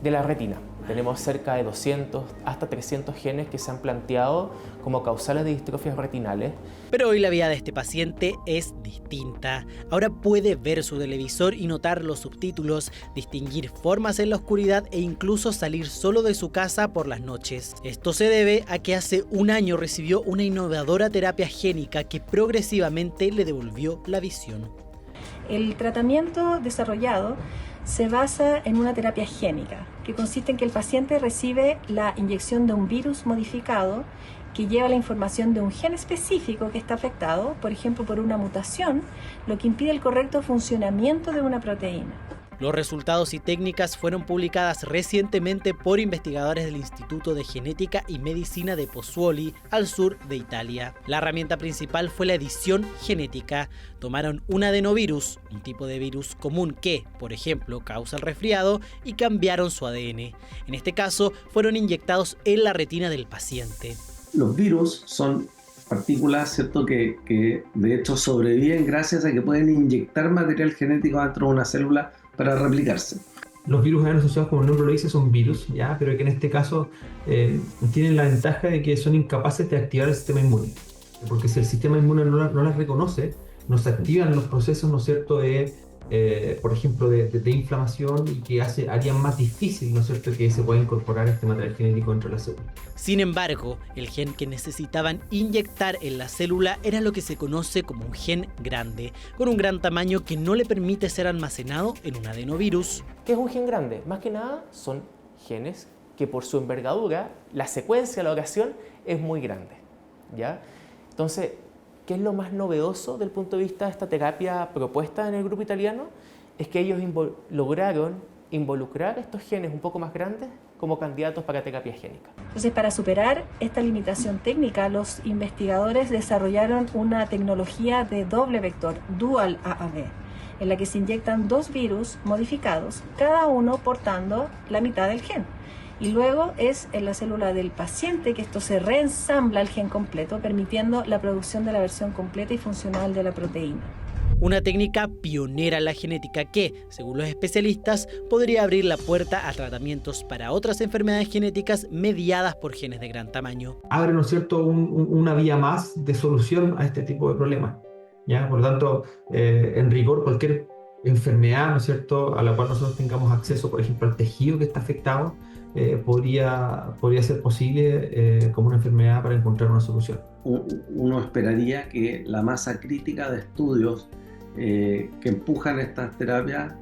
de la retina. Tenemos cerca de 200 hasta 300 genes que se han planteado como causales de distrofias retinales. Pero hoy la vida de este paciente es distinta. Ahora puede ver su televisor y notar los subtítulos, distinguir formas en la oscuridad e incluso salir solo de su casa por las noches. Esto se debe a que hace un año recibió una innovadora terapia génica que progresivamente le devolvió la visión. El tratamiento desarrollado se basa en una terapia génica, que consiste en que el paciente recibe la inyección de un virus modificado que lleva la información de un gen específico que está afectado, por ejemplo por una mutación, lo que impide el correcto funcionamiento de una proteína. Los resultados y técnicas fueron publicadas recientemente por investigadores del Instituto de Genética y Medicina de Pozzuoli, al sur de Italia. La herramienta principal fue la edición genética. Tomaron un adenovirus, un tipo de virus común que, por ejemplo, causa el resfriado, y cambiaron su ADN. En este caso, fueron inyectados en la retina del paciente. Los virus son partículas, ¿cierto?, que de hecho sobreviven gracias a que pueden inyectar material genético dentro de una célula para replicarse. Los virus asociados, como el nombre lo dice, son virus, ¿ya? Pero que en este caso tienen la ventaja de que son incapaces de activar el sistema inmune. Porque si el sistema inmune no las reconoce, nos activan los procesos, ¿no es cierto?, por ejemplo, de inflamación, y que harían más difícil, ¿no es cierto?, que se pueda incorporar este material genético dentro de la célula. Sin embargo, el gen que necesitaban inyectar en la célula era lo que se conoce como un gen grande, con un gran tamaño que no le permite ser almacenado en un adenovirus. ¿Qué es un gen grande? Más que nada son genes que por su envergadura, la secuencia, la oración es muy grande, ¿ya? Entonces, ¿qué es lo más novedoso del punto de vista de esta terapia propuesta en el grupo italiano? Es que ellos lograron involucrar estos genes un poco más grandes como candidatos para terapia génica. Entonces, para superar esta limitación técnica, los investigadores desarrollaron una tecnología de doble vector, Dual AAV. en la que se inyectan 2 virus modificados, cada uno portando la mitad del gen. Y luego es en la célula del paciente que esto se reensambla el gen completo, permitiendo la producción de la versión completa y funcional de la proteína. Una técnica pionera en la genética que, según los especialistas, podría abrir la puerta a tratamientos para otras enfermedades genéticas mediadas por genes de gran tamaño. Abre, ¿no es cierto?, una vía más de solución a este tipo de problemas, ¿ya? Por lo tanto, en rigor, cualquier enfermedad, ¿no es cierto?, a la cual nosotros tengamos acceso, por ejemplo, al tejido que está afectado, podría ser posible como una enfermedad para encontrar una solución. Uno esperaría que la masa crítica de estudios que empujan estas terapias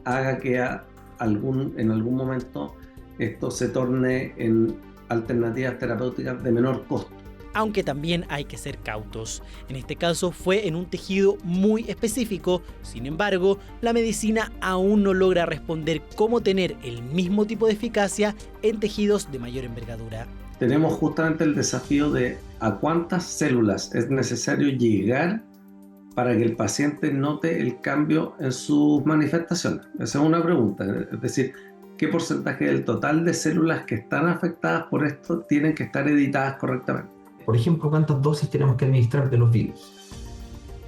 haga que en algún momento esto se torne en alternativas terapéuticas de menor costo. Aunque también hay que ser cautos. En este caso fue en un tejido muy específico. Sin embargo, la medicina aún no logra responder cómo tener el mismo tipo de eficacia en tejidos de mayor envergadura. Tenemos justamente el desafío de a cuántas células es necesario llegar para que el paciente note el cambio en sus manifestaciones. Esa es una pregunta, es decir, ¿qué porcentaje del total de células que están afectadas por esto tienen que estar editadas correctamente? Por ejemplo, ¿cuántas dosis tenemos que administrar de los virus?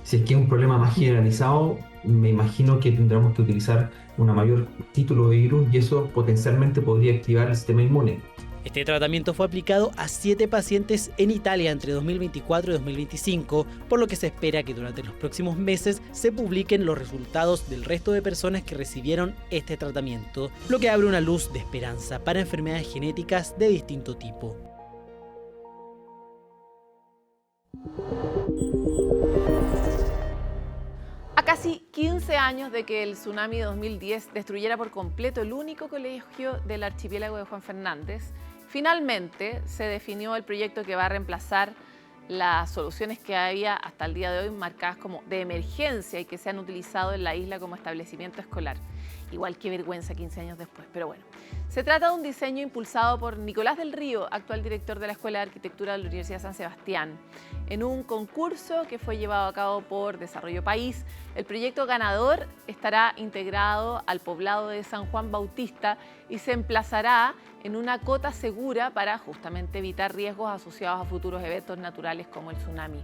Si es que es un problema más generalizado, me imagino que tendremos que utilizar una mayor título de virus y eso potencialmente podría activar el sistema inmune. Este tratamiento fue aplicado a 7 pacientes en Italia entre 2024 y 2025, por lo que se espera que durante los próximos meses se publiquen los resultados del resto de personas que recibieron este tratamiento, lo que abre una luz de esperanza para enfermedades genéticas de distinto tipo. A casi 15 años de que el tsunami de 2010 destruyera por completo el único colegio del archipiélago de Juan Fernández, finalmente se definió el proyecto que va a reemplazar las soluciones que había hasta el día de hoy marcadas como de emergencia y que se han utilizado en la isla como establecimiento escolar. Igual que vergüenza 15 años después, pero bueno. Se trata de un diseño impulsado por Nicolás del Río, actual director de la Escuela de Arquitectura de la Universidad de San Sebastián. En un concurso que fue llevado a cabo por Desarrollo País, el proyecto ganador estará integrado al poblado de San Juan Bautista y se emplazará en una cota segura para justamente evitar riesgos asociados a futuros eventos naturales como el tsunami.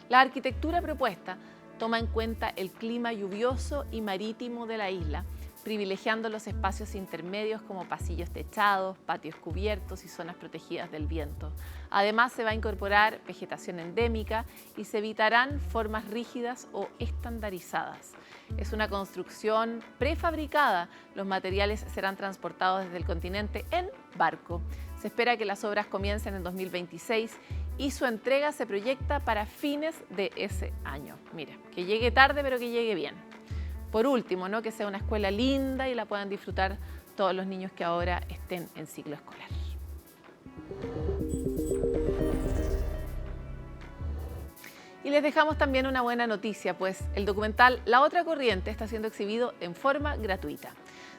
La arquitectura propuesta toma en cuenta el clima lluvioso y marítimo de la isla, privilegiando los espacios intermedios como pasillos techados, patios cubiertos y zonas protegidas del viento. Además, se va a incorporar vegetación endémica y se evitarán formas rígidas o estandarizadas. Es una construcción prefabricada. Los materiales serán transportados desde el continente en barco. Se espera que las obras comiencen en 2026 y su entrega se proyecta para fines de ese año. Mira, que llegue tarde, pero que llegue bien. Por último, ¿no?, que sea una escuela linda y la puedan disfrutar todos los niños que ahora estén en ciclo escolar. Y les dejamos también una buena noticia, pues el documental La Otra Corriente está siendo exhibido en forma gratuita.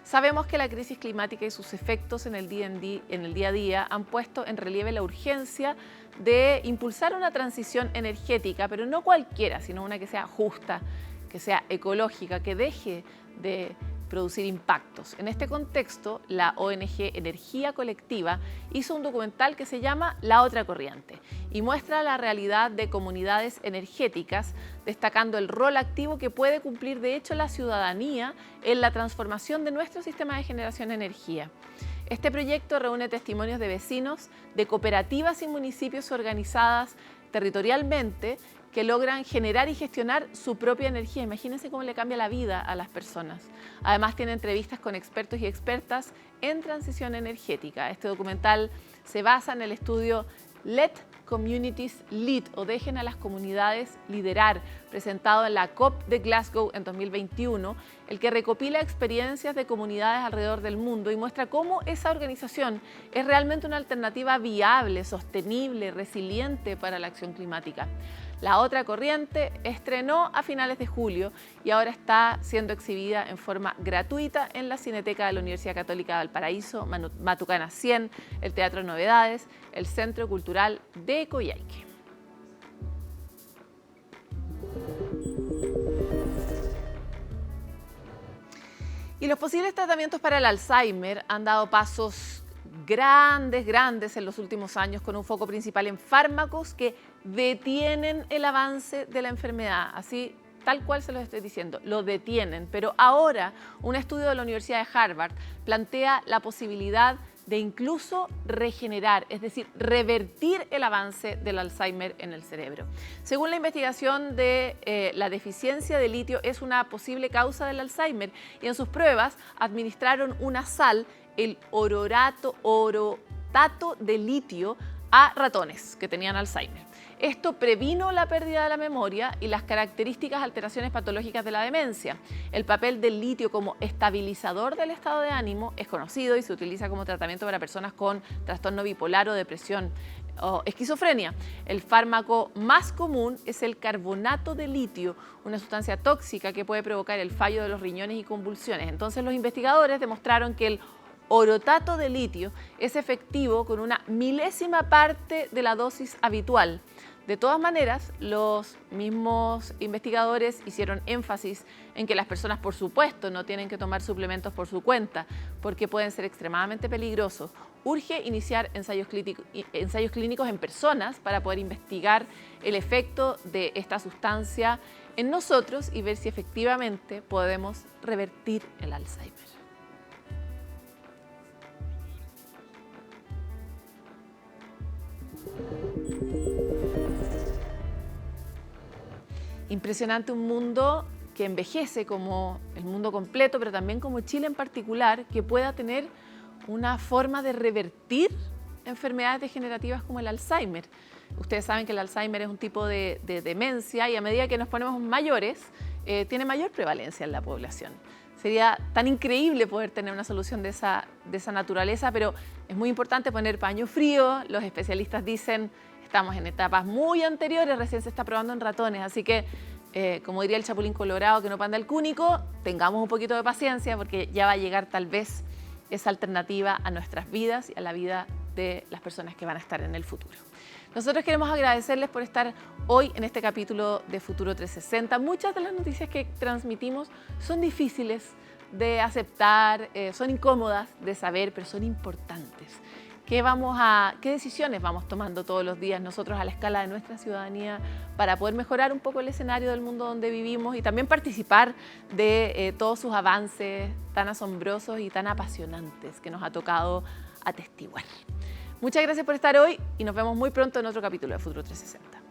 Sabemos que la crisis climática y sus efectos en el día a día han puesto en relieve la urgencia de impulsar una transición energética, pero no cualquiera, sino una que sea justa, que sea ecológica, que deje de producir impactos. En este contexto, la ONG Energía Colectiva hizo un documental que se llama La Otra Corriente y muestra la realidad de comunidades energéticas, destacando el rol activo que puede cumplir de hecho la ciudadanía en la transformación de nuestro sistema de generación de energía. Este proyecto reúne testimonios de vecinos, de cooperativas y municipios organizadas territorialmente que logran generar y gestionar su propia energía. Imagínense cómo le cambia la vida a las personas. Además, tiene entrevistas con expertos y expertas en transición energética. Este documental se basa en el estudio Let Communities Lead, o Dejen a las comunidades liderar, presentado en la COP de Glasgow en 2021, el que recopila experiencias de comunidades alrededor del mundo y muestra cómo esa organización es realmente una alternativa viable, sostenible, resiliente para la acción climática. La Otra Corriente estrenó a finales de julio y ahora está siendo exhibida en forma gratuita en la Cineteca de la Universidad Católica de Valparaíso, Matucana 100, el Teatro Novedades, el Centro Cultural de Coyhaique. Y los posibles tratamientos para el Alzheimer han dado pasos grandes en los últimos años, con un foco principal en fármacos que detienen el avance de la enfermedad. Así, tal cual se los estoy diciendo, lo detienen. Pero ahora, un estudio de la Universidad de Harvard plantea la posibilidad de incluso regenerar, es decir, revertir el avance del Alzheimer en el cerebro. Según la investigación de la deficiencia de litio es una posible causa del Alzheimer, y en sus pruebas administraron una sal, el orotato de litio, a ratones que tenían Alzheimer. Esto previno la pérdida de la memoria y las características alteraciones patológicas de la demencia. El papel del litio como estabilizador del estado de ánimo es conocido y se utiliza como tratamiento para personas con trastorno bipolar o depresión o esquizofrenia. El fármaco más común es el carbonato de litio, una sustancia tóxica que puede provocar el fallo de los riñones y convulsiones. Entonces, los investigadores demostraron que el orotato de litio es efectivo con una milésima parte de la dosis habitual. De todas maneras, los mismos investigadores hicieron énfasis en que las personas, por supuesto, no tienen que tomar suplementos por su cuenta, porque pueden ser extremadamente peligrosos. Urge iniciar ensayos clínicos en personas para poder investigar el efecto de esta sustancia en nosotros y ver si efectivamente podemos revertir el Alzheimer. Impresionante, un mundo que envejece como el mundo completo, pero también como Chile en particular, que pueda tener una forma de revertir enfermedades degenerativas como el Alzheimer. Ustedes saben que el Alzheimer es un tipo de demencia y a medida que nos ponemos mayores, tiene mayor prevalencia en la población. Sería tan increíble poder tener una solución de esa naturaleza, pero es muy importante poner paño frío. Los especialistas dicen, estamos en etapas muy anteriores, recién se está probando en ratones, así que, como diría el chapulín colorado que no panda el cúnico, tengamos un poquito de paciencia porque ya va a llegar tal vez esa alternativa a nuestras vidas y a la vida de las personas que van a estar en el futuro. Nosotros queremos agradecerles por estar hoy en este capítulo de Futuro 360. Muchas de las noticias que transmitimos son difíciles de aceptar, son incómodas de saber, pero son importantes. ¿Qué decisiones vamos tomando todos los días nosotros a la escala de nuestra ciudadanía para poder mejorar un poco el escenario del mundo donde vivimos y también participar de todos sus avances tan asombrosos y tan apasionantes que nos ha tocado atestiguar? Muchas gracias por estar hoy y nos vemos muy pronto en otro capítulo de Futuro 360.